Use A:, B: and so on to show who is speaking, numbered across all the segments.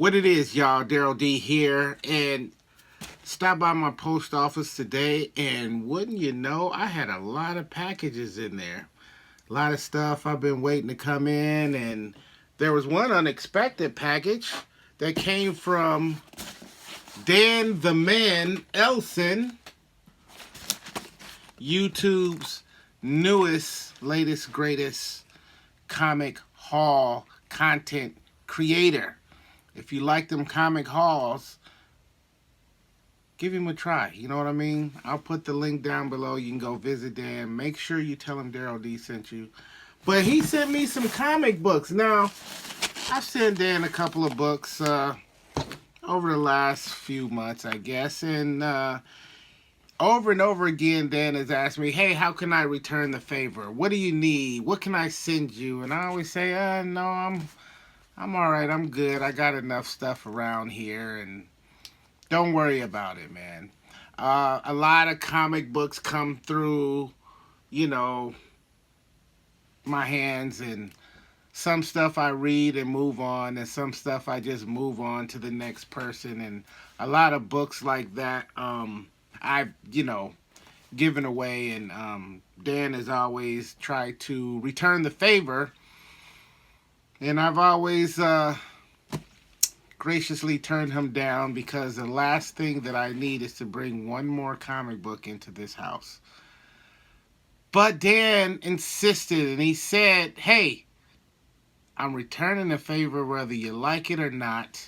A: What it is, y'all, Daryl D here, and stopped by my post office today, and wouldn't you know, I had a lot of packages in there. A lot of stuff I've been waiting to come in, and there was one unexpected package that came from Dan the Man Elsen, YouTube's newest, latest, greatest comic haul content creator. If you like them comic hauls, give him a try. You know what I mean? I'll put the link down below. You can go visit Dan. Make sure you tell him Daryl D sent you. But he sent me some comic books. Now, I've sent Dan a couple of books over the last few months, I guess. And over and over again, Dan has asked me, hey, how can I return the favor? What do you need? What can I send you? And I always say, no, I'm all right. I'm good. I got enough stuff around here, and don't worry about it, man. A lot of comic books come through, you know, my hands, and some stuff I read and move on, and some stuff I just move on to the next person. And a lot of books like that, I've, given away, and Dan has always tried to return the favor. And I've always graciously turned him down because the last thing that I need is to bring one more comic book into this house. But Dan insisted, and he said, hey, I'm returning the favor whether you like it or not.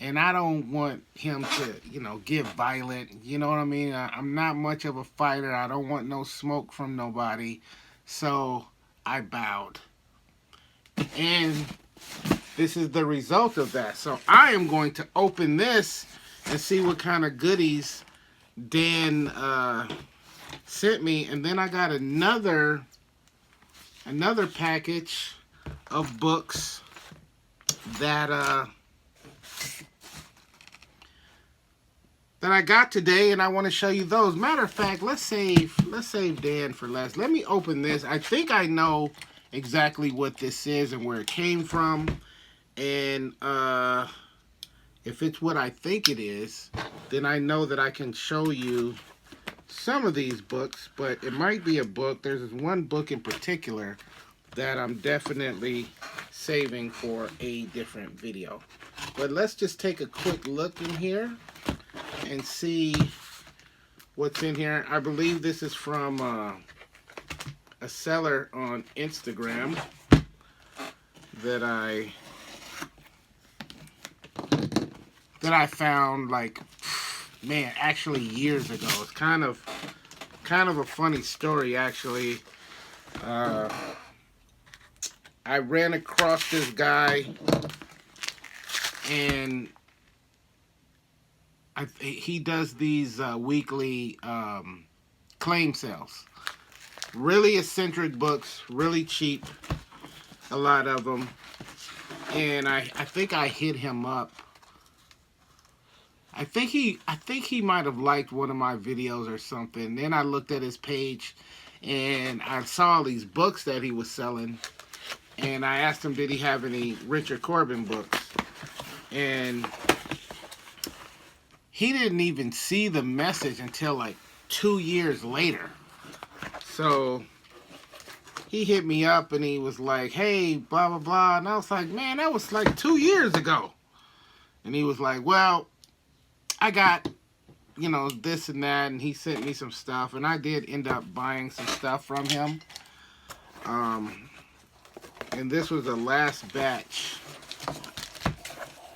A: And I don't want him to, get violent. You know what I mean? I'm not much of a fighter. I don't want no smoke from nobody. So I bowed. And this is the result of that. So I am going to open this and see what kind of goodies Dan sent me. And then I got another package of books that I got today, and I want to show you those. Matter of fact, let's save Dan for last. Let me open this. I think I know exactly what this is and where it came from, and if it's what I think it is, then I know that I can show you some of these books. But it might be a book. There's this one book in particular that I'm definitely saving for a different video. But let's just take a quick look in here and see what's in here. I believe this is from a seller on Instagram that I found, like, man, actually years ago. It's kind of a funny story, actually. I ran across this guy, and he does these weekly claim sales. Really eccentric books, really cheap, a lot of them. And I think I hit him up. I think he might have liked one of my videos or something. Then I looked at his page, and I saw these books that he was selling. And I asked him, did he have any Richard Corbin books? And he didn't even see the message until like 2 years later. So he hit me up and he was like, hey, blah, blah, blah. And I was like, man, that was like 2 years ago. And he was like, well, I got, this and that. And he sent me some stuff. And I did end up buying some stuff from him. And this was the last batch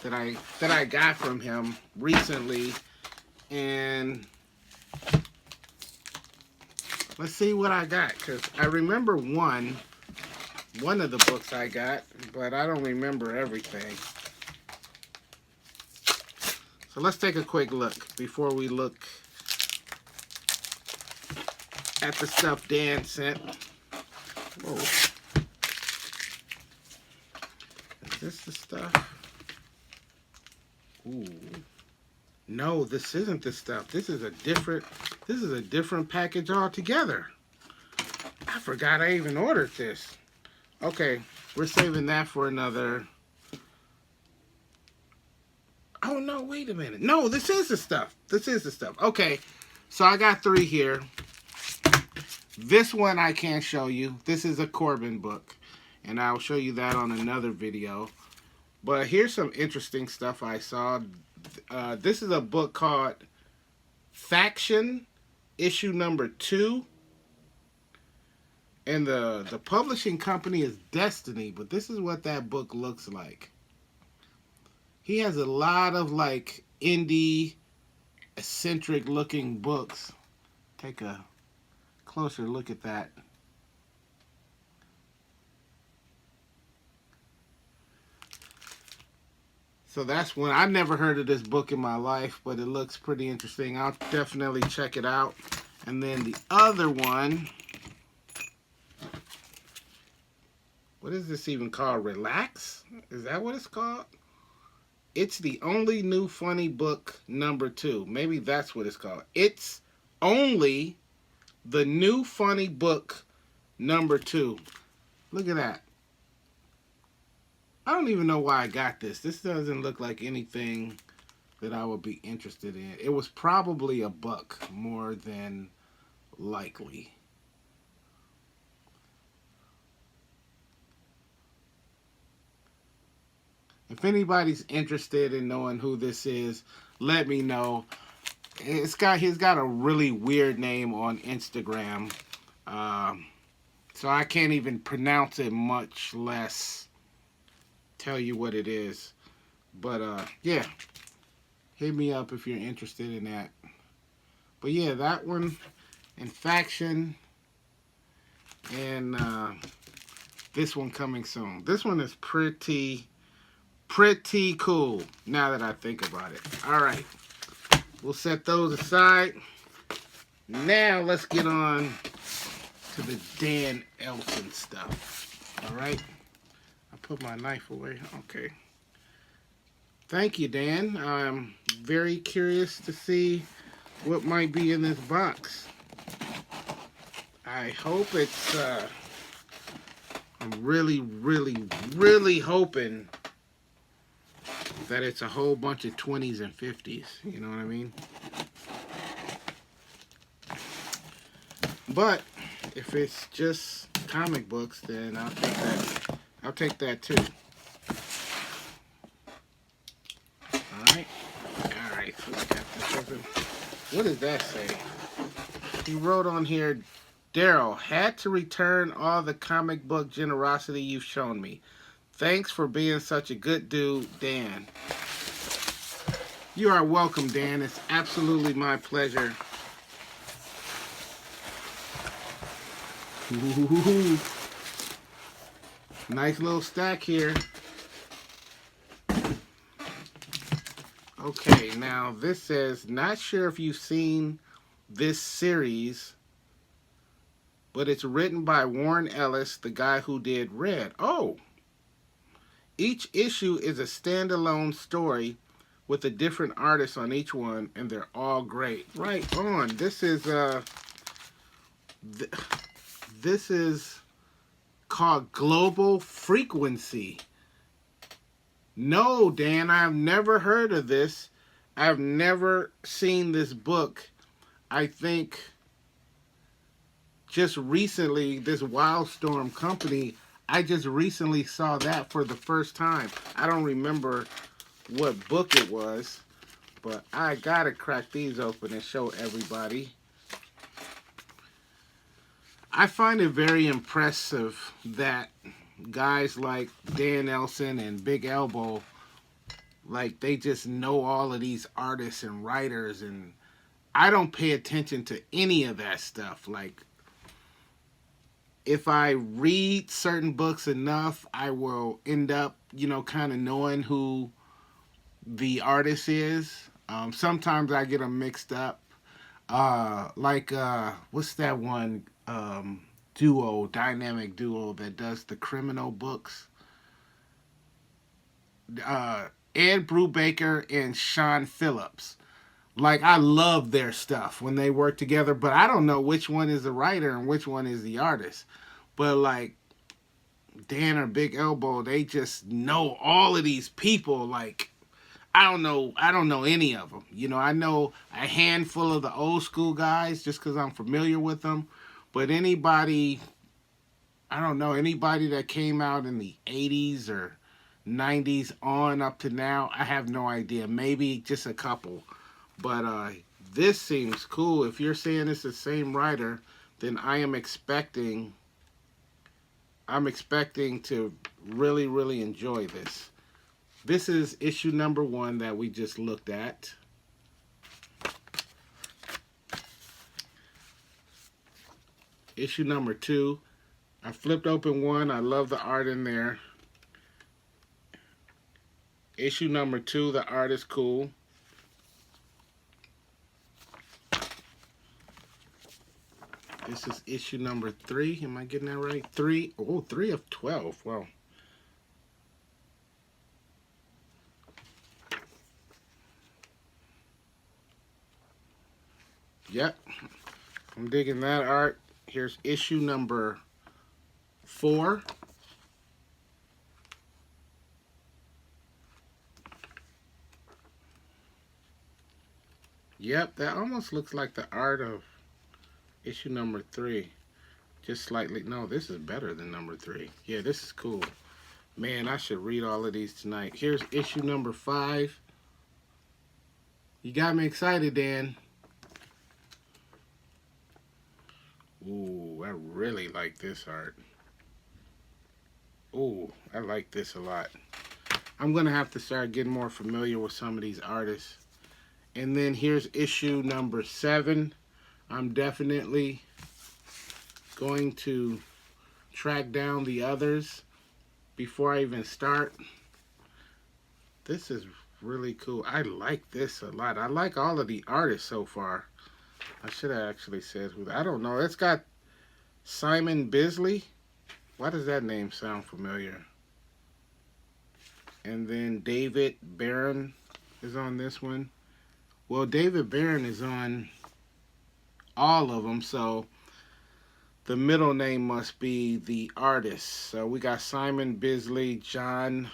A: that I got from him recently. And let's see what I got, because I remember one of the books I got, but I don't remember everything. So let's take a quick look before we look at the stuff Dan sent. Whoa. Is this the stuff? Ooh. No, this isn't the stuff. This is a different package altogether. I forgot I even ordered this. Okay, we're saving that for another Oh, no, wait a minute. No, this is the stuff. This is the stuff. Okay, so I got 3 here. This one I can't show you. This is a Corbin book, and I'll show you that on another video. But here's some interesting stuff I saw. This is a book called Faction, issue number 2. And the publishing company is Destiny, but this is what that book looks like. He has a lot of like indie, eccentric looking books. Take a closer look at that. So that's one. I've never heard of this book in my life, but it looks pretty interesting. I'll definitely check it out. And then the other one, what is this even called? Relax? Is that what it's called? It's the only new funny book number 2. Maybe that's what it's called. It's only the new funny book number 2. Look at that. I don't even know why I got this. This doesn't look like anything that I would be interested in. It was probably a buck more than likely. If anybody's interested in knowing who this is, let me know. He's got a really weird name on Instagram. So I can't even pronounce it, much less tell you what it is. But yeah, hit me up if you're interested in that. But yeah, that one and Faction, and this one coming soon. This one is pretty cool now that I think about it. All right, we'll set those aside. Now let's get on to the Dan Elsen stuff. All right, I put my knife away. Okay. Thank you, Dan. I'm very curious to see what might be in this box. I hope it's, I'm really hoping that it's a whole bunch of 20s and 50s. You know what I mean? But if it's just comic books, then I'll take that. I'll take that too. Alright, so we got this open. What does that say? He wrote on here, Daryl, had to return all the comic book generosity you've shown me. Thanks for being such a good dude, Dan. You are welcome, Dan. It's absolutely my pleasure. Ooh. Nice little stack here. Okay, now this says, not sure if you've seen this series, but it's written by Warren Ellis, the guy who did Red. Oh! Each issue is a standalone story with a different artist on each one, and they're all great. Right on. This is this is called Global Frequency. No, Dan, I've never heard of this. I've never seen this book. I think just recently, this Wildstorm company, I just recently saw that for the first time. I don't remember what book it was, but I gotta crack these open and show everybody. I find it very impressive that guys like Dan Elsen and Big Elbow, like, they just know all of these artists and writers, and I don't pay attention to any of that stuff. Like, if I read certain books enough, I will end up, you know, kind of knowing who the artist is. Sometimes I get them mixed up. What's that one dynamic duo that does the criminal books? Ed Brubaker and Sean Phillips. Like, I love their stuff when they work together, but I don't know which one is the writer and which one is the artist. But like Dan or Big Elbow, they just know all of these people. Like, I don't know any of them. You know, I know a handful of the old school guys just because I'm familiar with them. But anybody, I don't know, anybody that came out in the 80s or 90s on up to now, I have no idea. Maybe just a couple. But this seems cool. If you're saying it's the same writer, then I'm expecting to really, really enjoy this. This is issue number 1 that we just looked at. Issue number 2. I flipped open 1. I love the art in there. Issue number 2, the art is cool. This is issue number 3. Am I getting that right? 3. Oh, 3 of 12. Wow. Yep. I'm digging that art. Here's issue number 4. Yep, that almost looks like the art of issue number 3. Just slightly. No, this is better than number 3. Yeah, this is cool. Man, I should read all of these tonight. Here's issue number 5. You got me excited, Dan. Ooh, I really like this art. Ooh, I like this a lot. I'm going to have to start getting more familiar with some of these artists. And then here's issue number 7. I'm definitely going to track down the others before I even start. This is really cool. I like this a lot. I like all of the artists so far. I should have actually said who. I don't know. It's got Simon Bisley. Why does that name sound familiar? And then David Barron is on this one. Well, David Barron is on all of them, so the middle name must be the artist. So we got Simon Bisley, John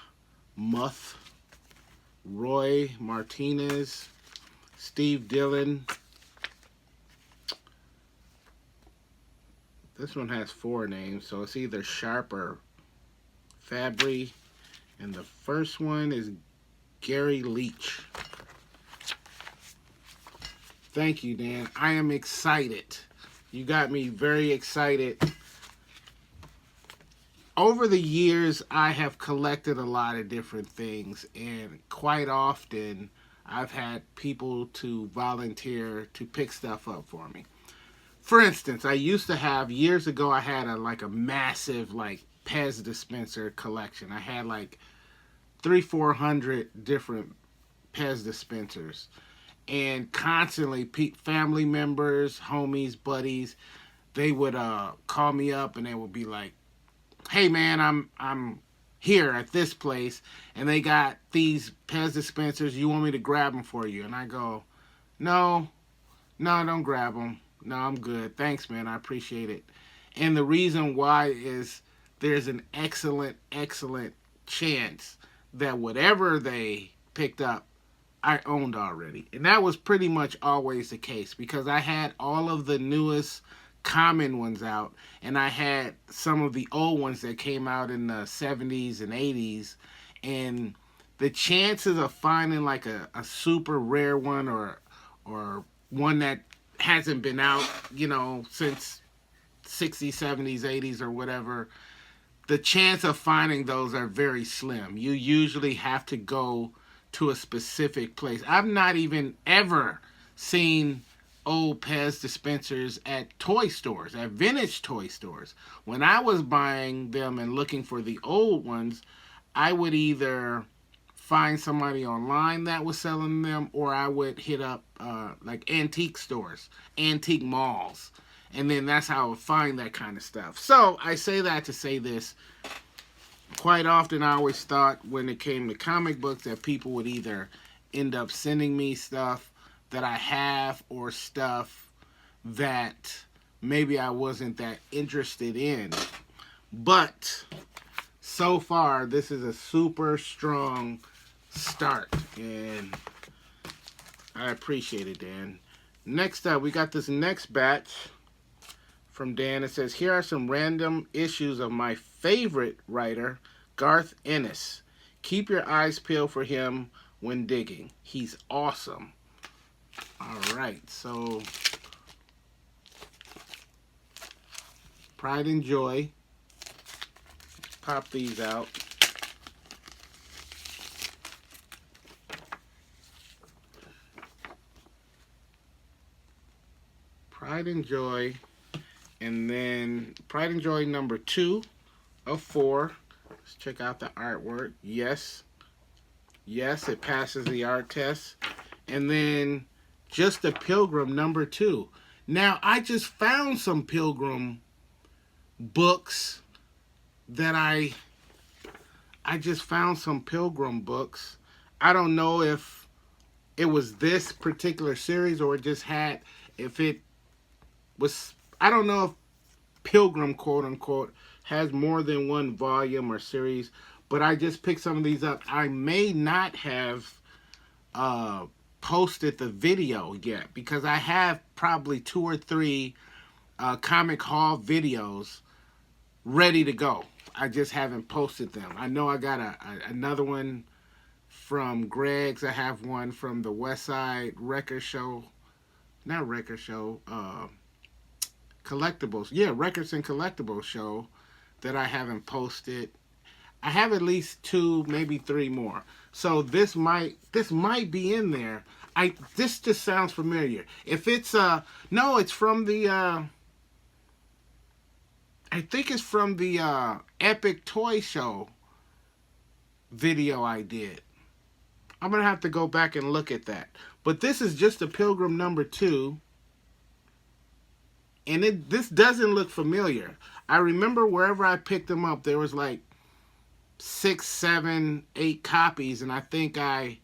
A: Muth, Roy Martinez, Steve Dillon. This one has 4 names, so it's either Sharp or Fabry. And the first one is Gary Leach. Thank you, Dan. I am excited. You got me very excited. Over the years, I have collected a lot of different things, and quite often, I've had people to volunteer to pick stuff up for me. For instance, I used to have, years ago, I had a massive Pez dispenser collection. I had 300-400 different Pez dispensers. And constantly, family members, homies, buddies, they would call me up and they would be like, "Hey man, I'm here at this place and they got these Pez dispensers. You want me to grab them for you?" And I go, No, don't grab them. No, I'm good. Thanks, man. I appreciate it. And the reason why is there's an excellent chance that whatever they picked up, I owned already. And that was pretty much always the case because I had all of the newest common ones out and I had some of the old ones that came out in the 70s and 80s. And the chances of finding a super rare one or one that hasn't been out, since 60s, 70s, 80s or whatever, the chance of finding those are very slim. You usually have to go to a specific place. I've not even ever seen old Pez dispensers at toy stores, at vintage toy stores. When I was buying them and looking for the old ones, I would either find somebody online that was selling them or I would hit up antique stores, antique malls. And then that's how I would find that kind of stuff. So I say that to say this. Quite often I always thought when it came to comic books that people would either end up sending me stuff that I have or stuff that maybe I wasn't that interested in. But so far this is a super strong start, and I appreciate it, Dan. Next up, we got this next batch from Dan. It says, here are some random issues of my favorite writer, Garth Ennis. Keep your eyes peeled for him when digging. He's awesome. All right, so Pride and Joy. Pop these out. Pride and Joy. And then Pride and Joy number 2 of 4. Let's check out the artwork. Yes. Yes, it passes the art test. And then Just a Pilgrim number 2. Now, I just found some Pilgrim books that I just found some Pilgrim books. I don't know if it was this particular series or it just had, if it was, I don't know if Pilgrim, quote unquote, has more than one volume or series, but I just picked some of these up. I may not have posted the video yet because I have probably 2 or 3 comic haul videos ready to go. I just haven't posted them. I know I got another one from Greg's. I have one from the West Side Record Show. Not Record Show. Collectibles. Yeah, Records and Collectibles show that I haven't posted. I have at least 2, maybe 3 more. So this might be in there. This just sounds familiar. If it's no, it's from the I think it's from the Epic Toy Show video I did. I'm going to have to go back and look at that. But this is Just a Pilgrim number 2. And this doesn't look familiar. I remember wherever I picked them up, there was like 6, 7, 8 copies. And I think I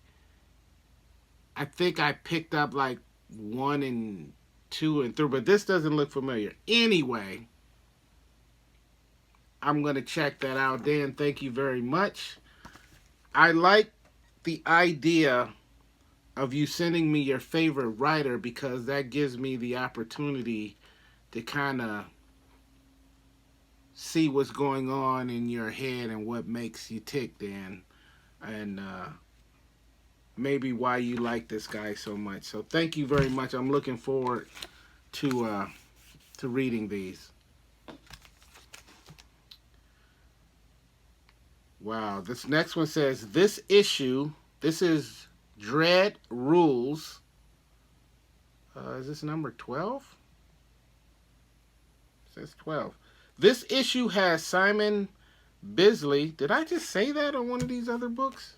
A: picked up like 1 and 2 and 3. But this doesn't look familiar. Anyway, I'm going to check that out. Dan, thank you very much. I like the idea of you sending me your favorite writer because that gives me the opportunity to kind of see what's going on in your head and what makes you tick, Dan. And maybe why you like this guy so much. So thank you very much. I'm looking forward to reading these. Wow, this next one says, this issue, this is Dread Rules. Is this number 12? It says 12. This issue has Simon Bisley. Did I just say that on one of these other books?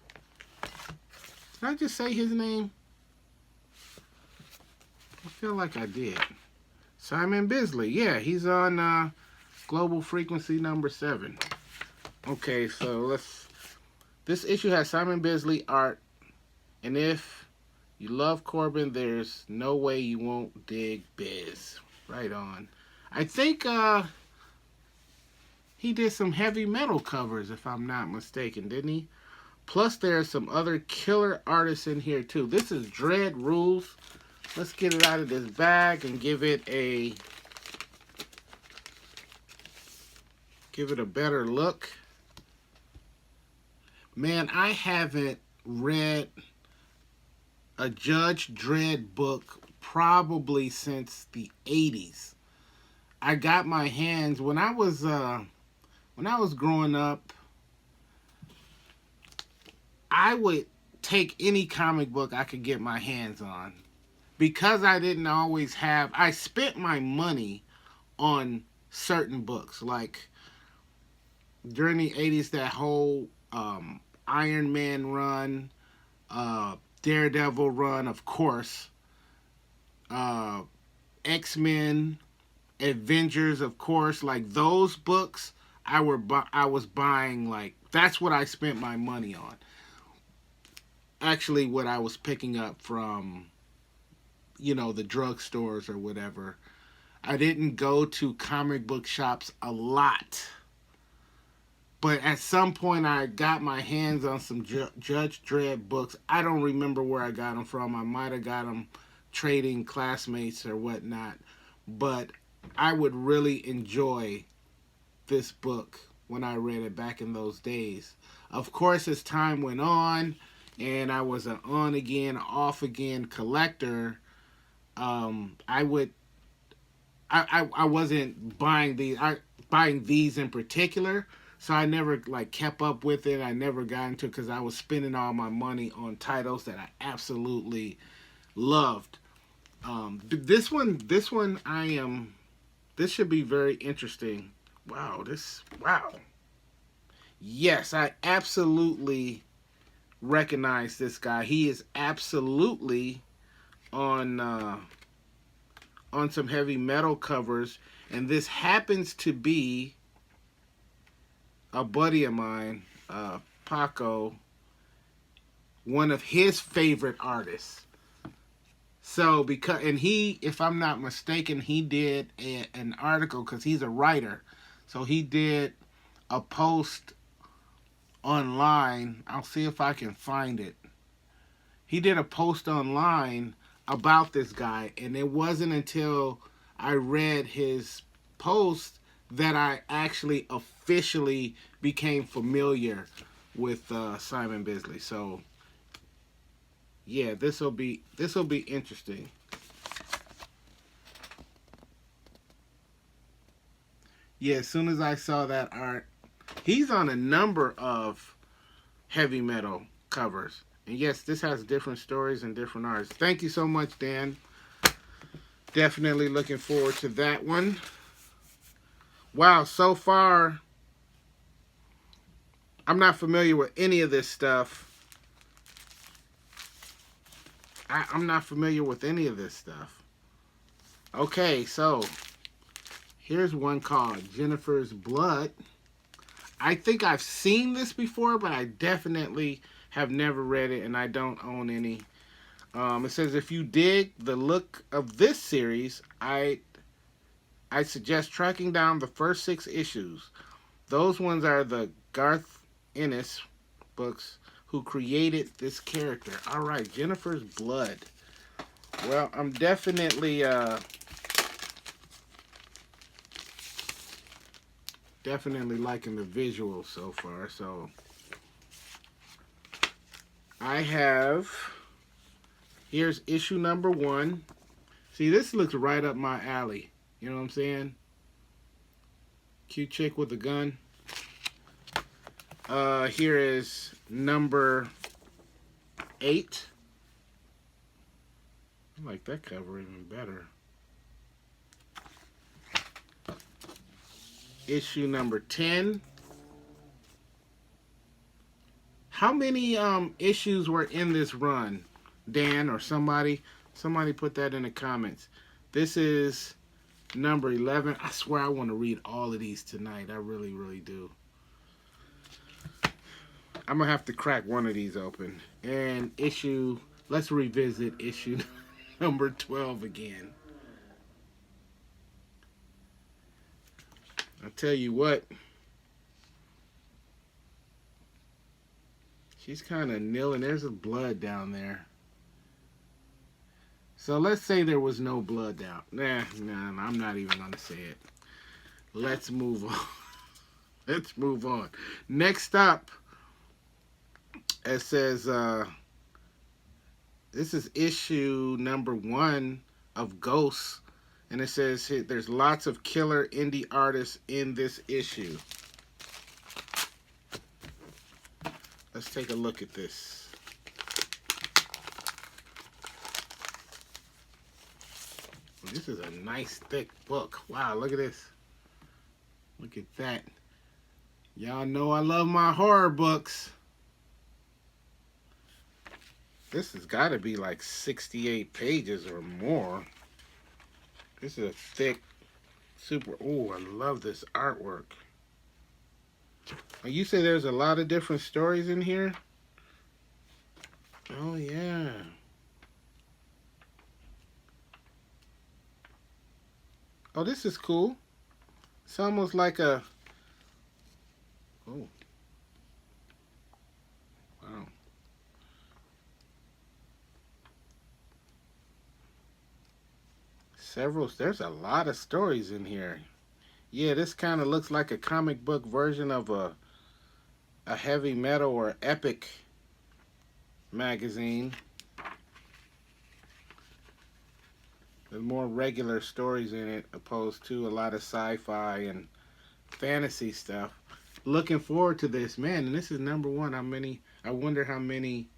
A: Did I just say his name? I feel like I did. Simon Bisley. Yeah, he's on Global Frequency number 7. Okay, so this issue has Simon Bisley art, and if you love Corbin, there's no way you won't dig Biz. Right on. I think he did some heavy metal covers, if I'm not mistaken, didn't he? Plus, there's some other killer artists in here, too. This is Dread Rules. Let's get it out of this bag and give it a better look. Man, I haven't read a Judge Dredd book probably since the 80s. I got my hands when I was growing up. I would take any comic book I could get my hands on because I didn't always have. I spent my money on certain books, like during the 80s, that whole Iron Man run, Daredevil run, of course, X-Men, Avengers, of course. Like those books, I was buying. Like that's what I spent my money on. Actually, what I was picking up from, the drugstores or whatever. I didn't go to comic book shops a lot. But at some point, I got my hands on some Judge Dredd books. I don't remember where I got them from. I might have got them trading classmates or whatnot. But I would really enjoy this book when I read it back in those days. Of course, as time went on, and I was an on again, off again collector, I would I wasn't buying these in particular, so I never like kept up with it. I never got into it because I was spending all my money on titles that I absolutely loved. This one, this should be very interesting. Wow. Yes, I absolutely recognize this guy. He is absolutely on some heavy metal covers, and this happens to be a buddy of mine, Paco, one of his favorite artists. So and he, if I'm not mistaken, he did an article because he's a writer. So he did a post online. I'll see if I can find it. He did a post online about this guy, and it wasn't until I read his post that I actually officially became familiar with Simon Bisley. So yeah, this will be interesting. Yeah, as soon as I saw that art, he's on a number of heavy metal covers. And yes, this has different stories and different artists. Thank you so much, Dan. Definitely looking forward to that one. Wow, so far, I'm not familiar with any of this stuff. I'm not familiar with any of this stuff. Okay, so here's one called Jennifer's Blood. I think I've seen this before, but I definitely have never read it, and I don't own any. It says, if you dig the look of this series, I suggest tracking down the first 6 issues. Those ones are the Garth Ennis books who created this character. All right, Jennifer's Blood. Well, I'm definitely liking the visuals so far. So I have, here's issue number 1. See, this looks right up my alley. You know what I'm saying? Cute chick with a gun. Here is number 8. I like that cover even better. Issue number 10. How many issues were in this run, Dan, or somebody? Somebody put that in the comments. This is number 11. I swear I want to read all of these tonight. I really, really do. I'm going to have to crack one of these open. And let's revisit issue number 12 again. I'll tell you what. She's kind of kneeling. There's a blood down there. So let's say there was no blood down. Nah, I'm not even going to say it. Let's move on. Let's move on. Next up, it says, this is issue number 1 of Ghosts. And it says there's lots of killer indie artists in this issue. Let's take a look at this. This is a nice thick book. Wow, look at this. Look at that. Y'all know I love my horror books. This has got to be like 68 pages or more. This is a thick, super... Oh, I love this artwork. You say there's a lot of different stories in here? Oh, yeah. Oh, this is cool. It's almost like a... Oh, wow. There's a lot of stories in here. Yeah, this kind of looks like a comic book version of a heavy metal or epic magazine. There's more regular stories in it opposed to a lot of sci-fi and fantasy stuff. Looking forward to this, man. And this is number one. How many? I wonder how many.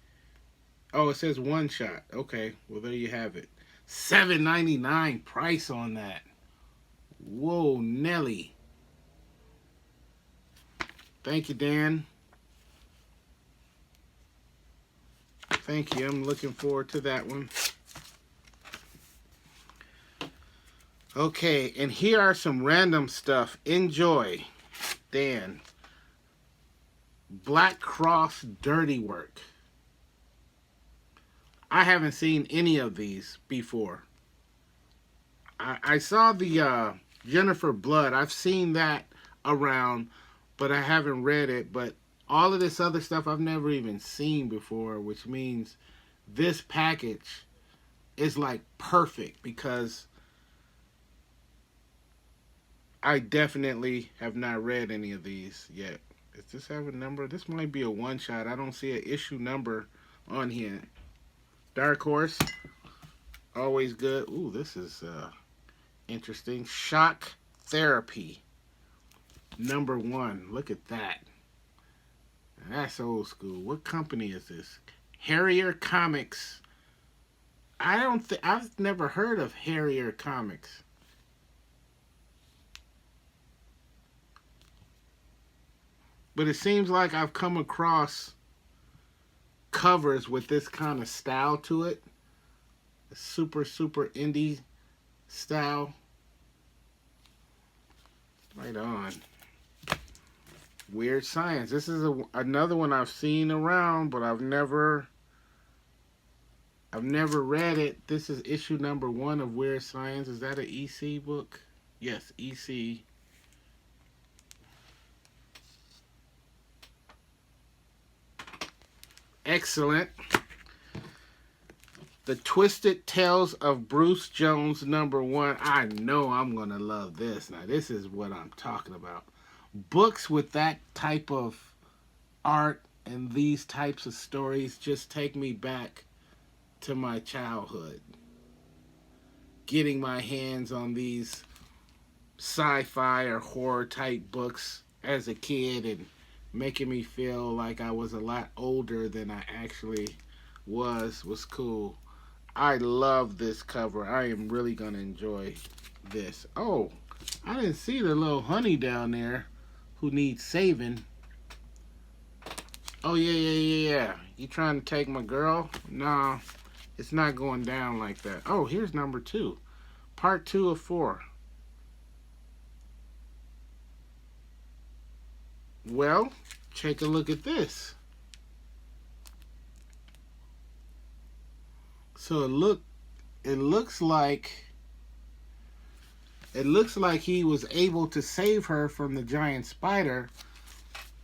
A: Oh, it says one shot. Okay, well there you have it. $7.99 price on that. Whoa, Nelly. Thank you, Dan. Thank you. I'm looking forward to that one. Okay, and here are some random stuff. Enjoy, Dan. Black Cross Dirty Work. I haven't seen any of these before. I saw the Jennifer Blood. I've seen that around, but I haven't read it. But all of this other stuff I've never even seen before, which means this package is like perfect because I definitely have not read any of these yet. Does this have a number? This might be a one shot. I don't see an issue number on here. Dark Horse, always good. Ooh, this is interesting. Shock Therapy, number one. Look at that. That's old school. What company is this? Harrier Comics. I don't think I've never heard of Harrier Comics. But it seems like I've come across covers with this kind of style to it. A super indie style. Right on. Weird Science. This is another one I've seen around, but I've never read it. This is issue number one of Weird Science. Is that an EC book? Yes, EC. Excellent. The Twisted Tales of Bruce Jones, number one. I know I'm going to love this. Now, this is what I'm talking about. Books with that type of art and these types of stories just take me back to my childhood. Getting my hands on these sci-fi or horror type books as a kid and making me feel like I was a lot older than I actually was cool. I love this cover. I am really going to enjoy this. Oh, I didn't see the little honey down there who needs saving. Oh, yeah. You trying to take my girl? Nah, it's not going down like that. Oh, here's number two. Part 2 of 4. Well, take a look at this. So it looks like he was able to save her from the giant spider,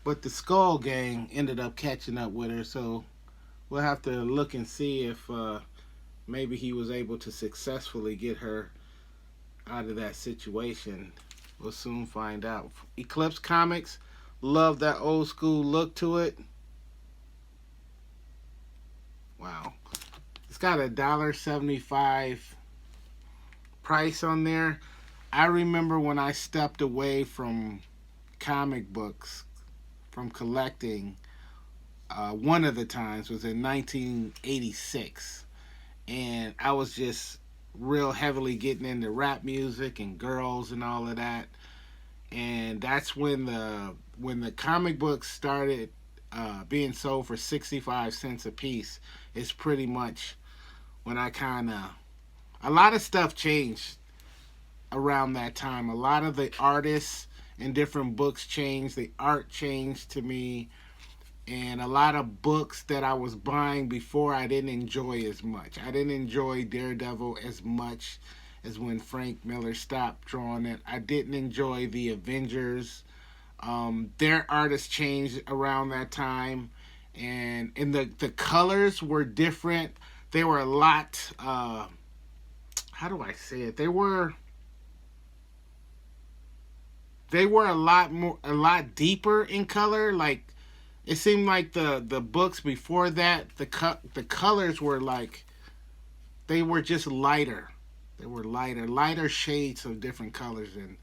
A: but the Skull Gang ended up catching up with her. So we'll have to look and see if maybe he was able to successfully get her out of that situation. We'll soon find out. Eclipse Comics, love that old school look to it. Wow. It's got a $1.75 price on there. I remember when I stepped away from comic books, from collecting, one of the times was in 1986. And I was just real heavily getting into rap music and girls and all of that. And that's when the comic books started being sold for 65 cents a piece. It's pretty much when I a lot of stuff changed around that time. A lot of the artists and different books changed. The art changed to me. And a lot of books that I was buying before I didn't enjoy as much. I didn't enjoy Daredevil as much as when Frank Miller stopped drawing it. I didn't enjoy the Avengers Their artists changed around that time, and the colors were different. They were a lot. How do I say it? They were a lot deeper in color. Like it seemed like the books before that, the colors were like they were just lighter. They were lighter shades of different colors, and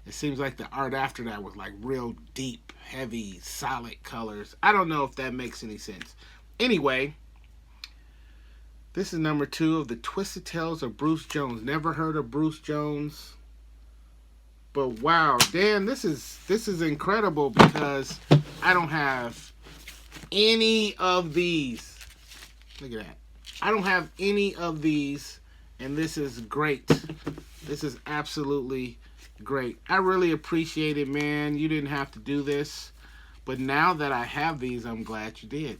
A: it seems like the art after that was like real deep, heavy, solid colors. I don't know if that makes any sense. Anyway, this is number 2 of the Twisted Tales of Bruce Jones. Never heard of Bruce Jones, but wow, Dan, this is incredible because I don't have any of these. Look at that. I don't have any of these, and this is great. This is absolutely great. I really appreciate it, man. You didn't have to do this, but now that I have these, I'm glad you did.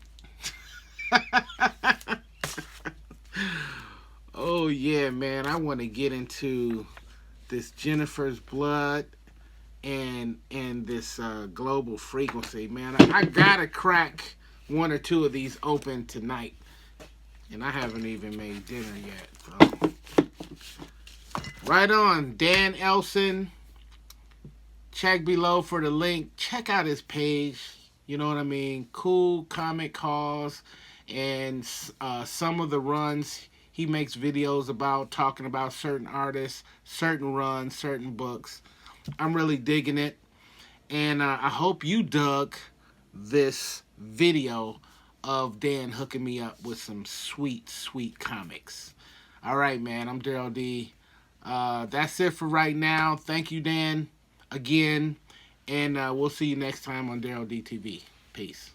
A: Oh yeah, man. I want to get into this Jennifer's Blood and this global frequency, man. I gotta crack one or two of these open tonight, and I haven't even made dinner yet. So. Right on, Dan Elsen. Check below for the link. Check out his page. You know what I mean? Cool comic hauls and some of the runs he makes videos about, talking about certain artists, certain runs, certain books. I'm really digging it. And I hope you dug this video of Dan hooking me up with some sweet, sweet comics. All right, man. I'm Daryl D. That's it for right now. Thank you, Dan, again. And we'll see you next time on Daryl D TV. Peace.